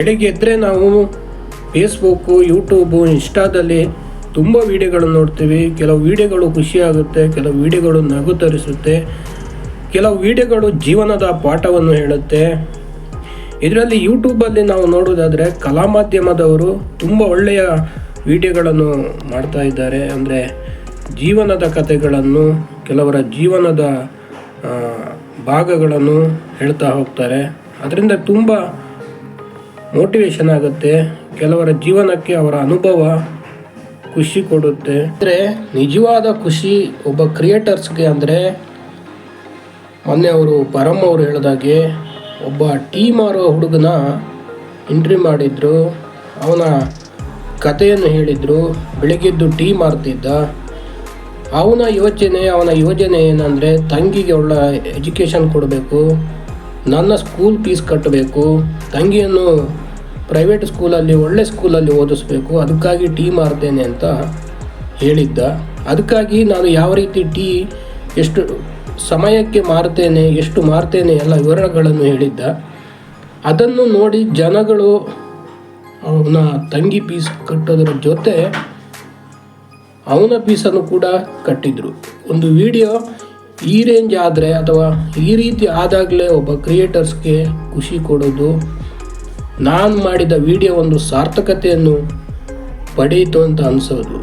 ಬೆಳಿಗ್ಗೆ ಎದ್ದರೆ ನಾವು Facebook, YouTube, ಇನ್ಸ್ಟಾದಲ್ಲಿ ತುಂಬ ವೀಡಿಯೋಗಳನ್ನು ನೋಡ್ತೀವಿ. ಕೆಲವು ವೀಡಿಯೋಗಳು ಖುಷಿಯಾಗುತ್ತೆ, ಕೆಲವು ವೀಡಿಯೋಗಳು ನಗು ತರಿಸುತ್ತೆ, ಕೆಲವು ವೀಡಿಯೋಗಳು ಜೀವನದ ಪಾಠವನ್ನು ಹೇಳುತ್ತೆ. ಇದರಲ್ಲಿ ಯೂಟ್ಯೂಬಲ್ಲಿ ನಾವು ನೋಡೋದಾದರೆ ಕಲಾ ಮಾಧ್ಯಮದವರು ತುಂಬ ಒಳ್ಳೆಯ ವೀಡಿಯೋಗಳನ್ನು ಮಾಡ್ತಾ ಇದ್ದಾರೆ. ಅಂದರೆ ಜೀವನದ ಕಥೆಗಳನ್ನು, ಕೆಲವರ ಜೀವನದ ಭಾಗಗಳನ್ನು ಹೇಳ್ತಾ ಹೋಗ್ತಾರೆ. ಅದರಿಂದ ತುಂಬ ಮೋಟಿವೇಶನ್ ಆಗುತ್ತೆ. ಕೆಲವರ ಜೀವನಕ್ಕೆ ಅವರ ಅನುಭವ ಖುಷಿ ಕೊಡುತ್ತೆ. ಅಂದರೆ ನಿಜವಾದ ಖುಷಿ ಒಬ್ಬ ಕ್ರಿಯೇಟರ್ಸ್ಗೆ ಅಂದರೆ ಮೊನ್ನೆ ಅವರು ಪರಮ್ ಅವರು ಹೇಳಿದಾಗೆ ಒಬ್ಬ ಟೀ ಮಾರೋ ಹುಡುಗನ ಎಂಟ್ರಿ ಮಾಡಿದ್ರು. ಅವನ ಕಥೆಯನ್ನು ಹೇಳಿದರು. ಬೆಳಗ್ಗೆದ್ದು ಟೀ ಮಾರ್ತಿದ್ದ. ಅವನ ಯೋಜನೆ ಏನಂದರೆ ತಂಗಿಗೆ ಒಳ್ಳೆ ಎಜುಕೇಷನ್ ಕೊಡಬೇಕು, ನನ್ನ ಸ್ಕೂಲ್ ಫೀಸ್ ಕಟ್ಟಬೇಕು, ತಂಗಿಯನ್ನು ಪ್ರೈವೇಟ್ ಸ್ಕೂಲಲ್ಲಿ ಒಳ್ಳೆ ಸ್ಕೂಲಲ್ಲಿ ಓದಿಸ್ಬೇಕು, ಅದಕ್ಕಾಗಿ ಟೀ ಮಾರ್ತೇನೆ ಅಂತ ಹೇಳಿದ್ದ. ಅದಕ್ಕಾಗಿ ನಾನು ಯಾವ ರೀತಿ ಟೀ ಎಷ್ಟು ಸಮಯಕ್ಕೆ ಮಾರ್ತೇನೆ, ಎಷ್ಟು ಮಾರ್ತೇನೆ ಎಲ್ಲ ವಿವರಗಳನ್ನು ಹೇಳಿದ್ದ. ಅದನ್ನು ನೋಡಿ ಜನಗಳು ಅವನ ತಂಗಿ ಫೀಸ್ ಕಟ್ಟೋದ್ರ ಜೊತೆ ಅವನ ಫೀಸನ್ನು ಕೂಡ ಕಟ್ಟಿದರು. ಒಂದು ವಿಡಿಯೋ ಈ ರೇಂಜ್ ಆದರೆ ಅಥವಾ ಈ ರೀತಿ ಆದಾಗಲೇ ಒಬ್ಬ ಕ್ರಿಯೇಟರ್ಸ್ಗೆ ಖುಷಿ ಕೊಡೋದು. ನಾನು ಮಾಡಿದ ವಿಡಿಯೋ ಒಂದು ಸಾರ್ಥಕತೆಯನ್ನು ಪಡೆಯಿತು ಅಂತ ಅನಿಸೋದು.